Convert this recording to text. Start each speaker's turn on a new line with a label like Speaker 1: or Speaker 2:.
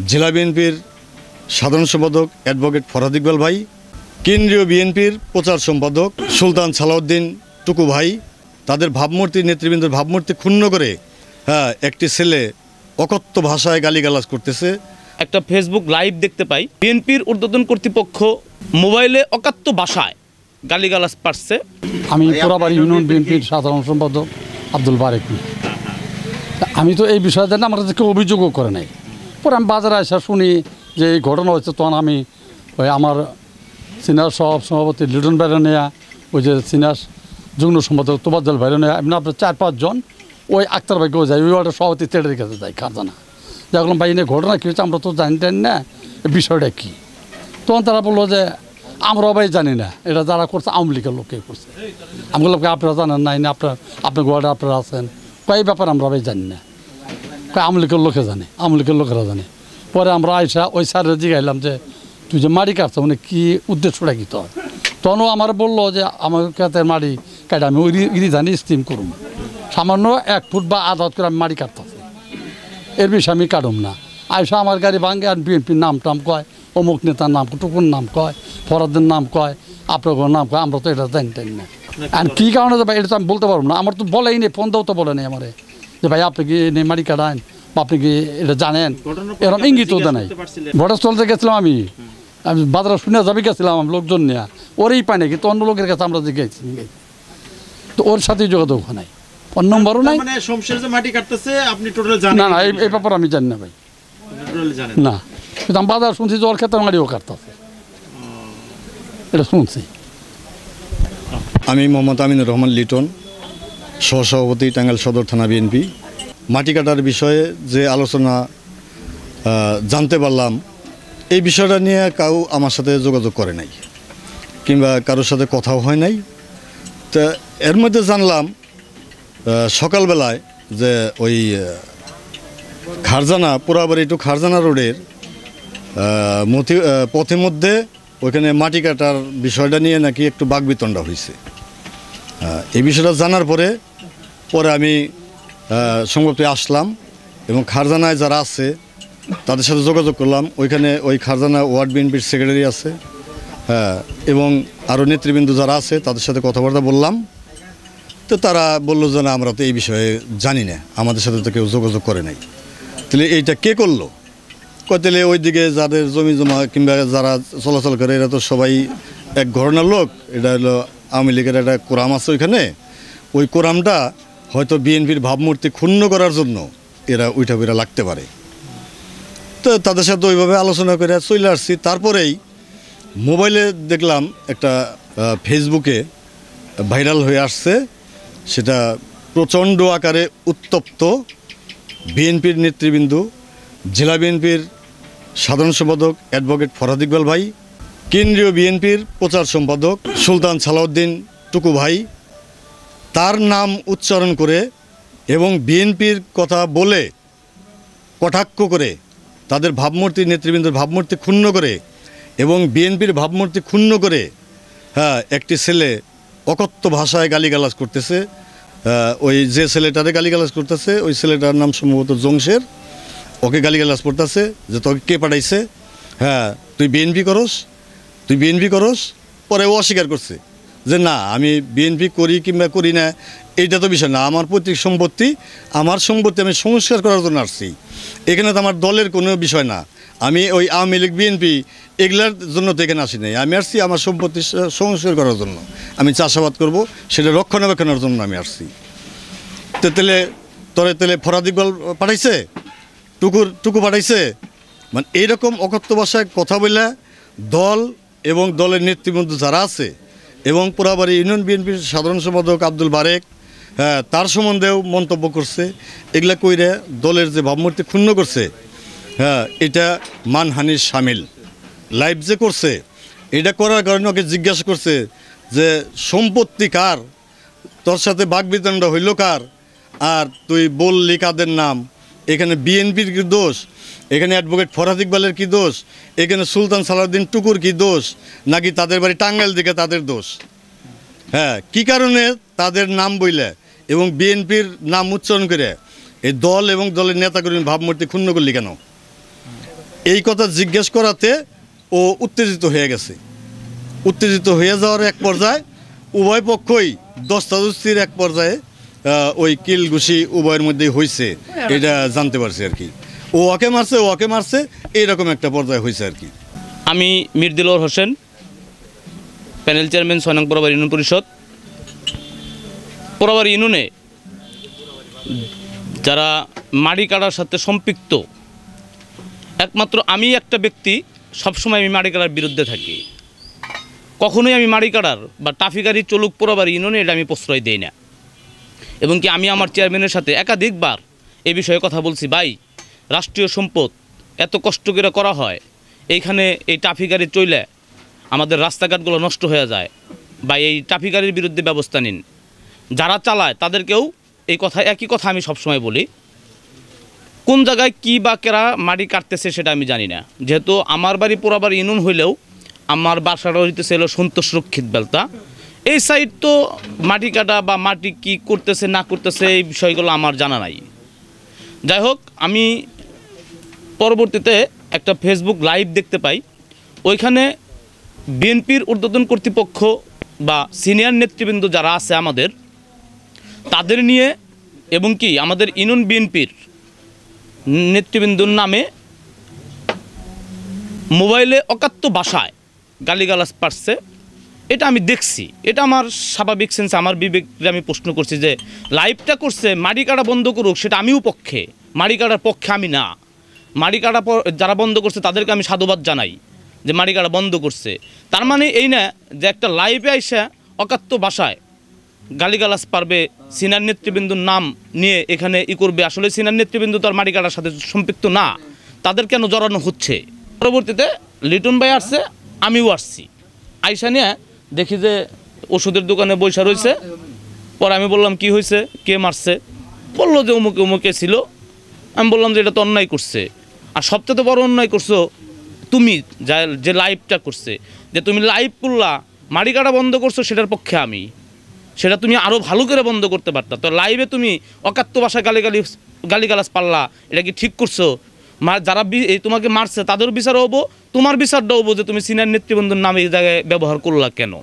Speaker 1: জেলা বিএনপির সাধারণ সম্পাদক অ্যাডভোকেট ফরহাদ ইকবাল ভাই, কেন্দ্রীয় বিএনপির প্রচার সম্পাদক সুলতান সালাউদ্দিন টুকু ভাই, তাদের ভাবমূর্তি, নেতৃবৃন্দের ভাবমূর্তি ক্ষুণ্ণ করে একটি ছেলে অকথ্য ভাষায় গালিগালাজ করতেছে।
Speaker 2: একটা ফেসবুক লাইভ দেখতে পাই, বিএনপির ঊর্ধ্বতন কর্তৃপক্ষ মোবাইলে অকাত্য ভাষায় গালিগালাজ পারছে।
Speaker 3: আমি পোড়াবাড়ি ইউনিয়ন বিএনপির সাধারণ সম্পাদক আব্দুল বারেক। আমি তো এই বিষয়ে জানি, আমার কাছে কেউ অভিযোগও করে নাই। পরে আমি বাজারে আসা শুনি যে এই ঘটনা হয়েছে, তখন আমি ওই আমার সিনিয়র সভাপতি লিটন বাইরে নেয়া, ওই যে সিনিয়র যুগ্ম সম্পাদক তোবাজ্জল বাইরে নেয়া, এমনি আপনার 4-5 জন ওই আক্তার ভাইকেও যায়, ওই ওয়ার্ডের সভাপতি তেড়ে কাছে যায় খাজানা। দেখলাম ভাই নিয়ে ঘটনা কী হচ্ছে, আমরা তো জানি না বিষয়টা কী। তখন তারা বললো যে আমরাও ভাই জানি না, এটা যারা করছে আওয়ামী লীগের লোকে করছে। আমি বললাম আপনারা জানেন নাই না, আপনার ওয়ার্ডে আপনারা আছেন, কয় ব্যাপার আমরা ভাই জানি না, কয় আওয়ামী লীগের লোকে জানে, আওয়ামী লীগের লোকেরা জানে। পরে আমরা আইসা ওই স্যারের জিগাইলাম যে তুই যে মাড়ি কাটছ মানে কী উদ্দেশ্যটা কী তোর? তখনও আমার বললো যে আমার ক্ষেতের মাড়ি কাটে আমি ওই জানি স্টিম করুন, সামান্য 1 ফুট বা আধা ফুট করে আমি মাড়ি কাটতেছি, এর বেশি আমি কাটুম না। আইসা আমার গাড়ি ভাঙে আর বিএনপির নাম টাম কয়, অমুক নেতার নাম, টুকুর নাম কয়, ফরাদের নাম কয়, আপনার নাম কয়, আমরা তো এটা জানি না। আর কী কারণে যাবে এটা তো আমি বলতে পারবো না, আমার তো বলেই নেই, ফোন দেও তো বলে নেই আমারে যে ভাই আপনি কি মাড়ি কাটান বা আপনি কি এটা জানেন, এরকম ইঙ্গিত ওদের নাই। ঘটনাস্থলতে গেছিলাম আমি বাজারে শুনে যাবি গেছিলাম আমি লোকজন নিয়ে, ওরই পাই না, কিন্তু অন্য লোকের কাছে আমরা যে গেছি, তো ওর সাথেই যোগাযোগ নাই, ফোন নম্বরও নাই। না না, এই ব্যাপার আমি জানি না ভাই, না। কিন্তু আমি বাজার শুনছি যে ওর ক্ষেত্রে মাড়িও কাটতেছে, এটা শুনছি।
Speaker 1: আমি মোহাম্মদ আমিনুর রহমান লিটন, সহসভাপতি টাঙ্গাইল সদর থানা বিএনপি। মাটি কাটার বিষয়ে যে আলোচনা জানতে পারলাম, এই বিষয়টা নিয়ে কেউ আমার সাথে যোগাযোগ করে নাই কিংবা কারোর সাথে কথাও হয় নাই। তা এর মধ্যে জানলাম সকালবেলায় যে ওই খারজানা, পোড়াবাড়ি টু খারজানা রোডের পথের মধ্যে ওইখানে মাটি কাটার বিষয়টা নিয়ে নাকি একটু বাকবিতণ্ডা হয়েছে। এই বিষয়টা জানার পরে আমি সংবাদে আসলাম এবং খারজানায় যারা আছে তাদের সাথে যোগাযোগ করলাম। ওইখানে ওই খারজানা ওয়ার্ড বিএনপির সেক্রেটারি আছে, এবং আরও নেতৃবৃন্দ যারা আছে তাদের সাথে কথাবার্তা বললাম। তো তারা বললো যে না, আমরা তো এই বিষয়ে জানি না, আমাদের সাথে তো কেউ যোগাযোগ করে নাই। তাহলে এইটা কে করলো? তাহলে ওইদিকে যাদের জমি জমা কিংবা যারা চলাচল করে এরা তো সবাই এক ঘটনার লোক। এটা হলো আওয়ামী লীগের একটা কোরাম আছে ওইখানে, ওই কোরামটা হয়তো বিএনপির ভাবমূর্তি ক্ষুণ্ণ করার জন্য এরা উইঠা উইরা লাগতে পারে। তো তাদের সাথে ওইভাবে আলোচনা করে চলে আসছি। তারপরেই মোবাইলে দেখলাম একটা ফেসবুকে ভাইরাল হয়ে আসছে, সেটা প্রচণ্ড আকারে উত্তপ্ত বিএনপির নেতৃবৃন্দ, জেলা বিএনপির সাধারণ সম্পাদক অ্যাডভোকেট ফরহাদ ইকবাল ভাই, কেন্দ্রীয় বিএনপির প্রচার সম্পাদক সুলতান সালাউদ্দিন টুকু ভাই, তার নাম উচ্চারণ করে এবং বিএনপির কথা বলে কটাক্ষ করে তাদের ভাবমূর্তি, নেতৃবৃন্দের ভাবমূর্তি ক্ষুণ্ণ করে এবং বিএনপির ভাবমূর্তি ক্ষুণ্ণ করে একটি ছেলে অকথ্য ভাষায় গালিগালাজ করতেছে। ওই যে ছেলেটারে গালিগালাজ করতেছে ওই ছেলেটার নাম সম্ভবত জংশের, ওকে গালিগালাজ করতেছে যে তোকে কে পাঠাইছে, তুই বিএনপি করস। পরে ও অস্বীকার করছে যে না, আমি বিএনপি করি কিংবা করি না এইটা তো বিষয় না, আমার পৈতৃক সম্পত্তি, আমার সম্পত্তি আমি সংস্কার করার জন্য আসছি, এখানে তো আমার দলের কোনো বিষয় না, আমি ওই আওয়ামী লীগ বিএনপি এগুলার জন্য তো এখানে আসি নাই, আমি আসছি আমার সম্পত্তি সংস্কার করার জন্য, আমি চাষাবাদ করব, সেটা রক্ষণাবেক্ষণের জন্য আমি আসছি। তো তাহলে ফরহাদ ইকবাল পাঠাইছে, টুকু পাঠাইছে, মানে এইরকম অকথ্য ভাষায় কথা বলে দল এবং দলের নেতৃবৃন্দ যারা আছে এবং পোড়াবাড়ি ইউনিয়ন বিএনপির সাধারণ সম্পাদক আব্দুল বারেক তার সম্বন্ধেও মন্তব্য করছে। এগুলা কইরে দলের যে ভাবমূর্তি ক্ষুণ্ণ করছে, এটা মানহানির শামিল। লাইভ যে করছে, এটা করার কারণে ওকে জিজ্ঞাসা করছে যে সম্পত্তি কার, তোর সাথে বাকবিতণ্ডা হইল কার, আর তুই বললি কাদের নাম, এখানে বিএনপির কি দোষ, এখানে অ্যাডভোকেট ফরহাদ ইকবালের কি দোষ, এখানে সুলতান সালাউদ্দিন টুকুর কি দোষ, নাকি তাদের বাড়ি টাঙ্গাইল দিকে তাদের দোষ? কি কারণে তাদের নাম বইলে এবং বিএনপির নাম উচ্চারণ করে এই দল এবং দলের নেতাকর্মীর ভাবমূর্তি ক্ষুণ্ণ করলি কেন? এই কথা জিজ্ঞেস করাতে ও উত্তেজিত হয়ে গেছে। উত্তেজিত হয়ে যাওয়ার এক পর্যায়ে উভয় পক্ষই দস্তাদস্তির এক পর্যায়ে ওই কিল ঘুষি উভয়ের মধ্যেই হয়েছে, এটা জানতে পারছি আর কি। ও ওকে মারছে এইরকম একটা পর্যায়ে হয়েছে আর কি।
Speaker 2: আমি মীর দিলওয়ার হোসেন, প্যানেল চেয়ারম্যান 6 নং পোড়াবাড়ি ইউনিয়ন পরিষদ। পোড়াবাড়ি ইউনিয়নে যারা মাড়ি কাটার সাথে সম্পৃক্ত, একমাত্র আমি একটা ব্যক্তি সবসময় আমি মাড়ি কাটার বিরুদ্ধে থাকি। কখনোই আমি মাড়ি কাটার বা টাফিগাড়ি চলুক পোড়াবাড়ি ইউনিয়নে এটা আমি প্রশ্রয় দেই না। এবং কি আমি আমার চেয়ারম্যানের সাথে একাধিকবার এই বিষয়ে কথা বলছি, ভাই রাষ্ট্রীয় সম্পদ এত কষ্ট করে করা হয়, এইখানে এই টাফিগাড়ি চইলে আমাদের রাস্তাঘাটগুলো নষ্ট হয়ে যায়, বা এই টাফিগাড়ির বিরুদ্ধে ব্যবস্থা নিন। যারা চালায় তাদেরকেও একই কথা আমি সবসময় বলি। কোন জায়গায় কী বা কেরা মাটি কাটতেছে সেটা আমি জানি না, যেহেতু আমার বাড়ি পোড়াবাড়ি ইউনিয়ন হইলেও আমার বাসাটা হইতেছে হলো সন্তোষ রক্ষিত বেলতা। এই সাইড তো মাটি কাটা বা মাটি কি করতেছে না করতেছে এই বিষয়গুলো আমার জানা নাই। যাই হোক, আমি পরবর্তীতে একটা ফেসবুক লাইভ দেখতে পাই, ওইখানে বিএনপির ঊর্ধ্বতন কর্তৃপক্ষ বা সিনিয়র নেতৃবৃন্দ যারা আছে আমাদের, তাদের নিয়ে এবং কি আমাদের ইউনিয়ন বিএনপির নেতৃবৃন্দর নামে মোবাইলে অকাত্য ভাষায় গালিগালাজ পারছে। এটা আমি দেখছি, এটা আমার স্বাভাবিক সেন্স, আমার বিবেককে আমি প্রশ্ন করছি যে লাইভটা করছে মাড়ি কাটা বন্ধ করুক, সেটা আমিও পক্ষে, মাড়ি কাটার পক্ষে আমি না। মাড়ি কাটা যারা বন্ধ করছে তাদেরকে আমি সাধুবাদ জানাই যে মাড়ি কাটা বন্ধ করছে। তার মানে এই না যে একটা লাইভে আইসা অকাত্য ভাষায় গালিগালাজ পারবে, সিনিয়র নেতৃবৃন্দর নাম নিয়ে এখানে করবে। আসলে সিনিয়র নেতৃবৃন্দ তো আর মাড়ি কাটার সাথে সম্পৃক্ত না, তাদের কেন জড়ানো হচ্ছে। পরবর্তীতে লিটন ভাই আসছে, আমিও আসছি। আইসা নিয়ে দেখি যে ওষুধের দোকানে বৈশা রয়েছে। পরে আমি বললাম কি হয়েছে, কে মারছে? বললো যে অমুকে অমুকে ছিল। আমি বললাম যে এটা তো অন্যায় করছে, আর সবচেয়ে বড় অন্যায় করছো তুমি, যে লাইভটা করছে, যে তুমি লাইভ করলা মাড়ি কাটা বন্ধ করছো, সেটার পক্ষে আমি। সেটা তুমি আরও ভালো করে বন্ধ করতে পারতা। তো লাইভে তুমি অকাত্য ভাষায় গালিগালাজ পারলা, এটা কি ঠিক করছো? যারা তোমাকে মারছে তাদের বিচার হবো, তোমার বিচারটা হবো যে তুমি সিনিয়র নেতৃবৃন্দর নামে এই জায়গায় ব্যবহার করলা কেন।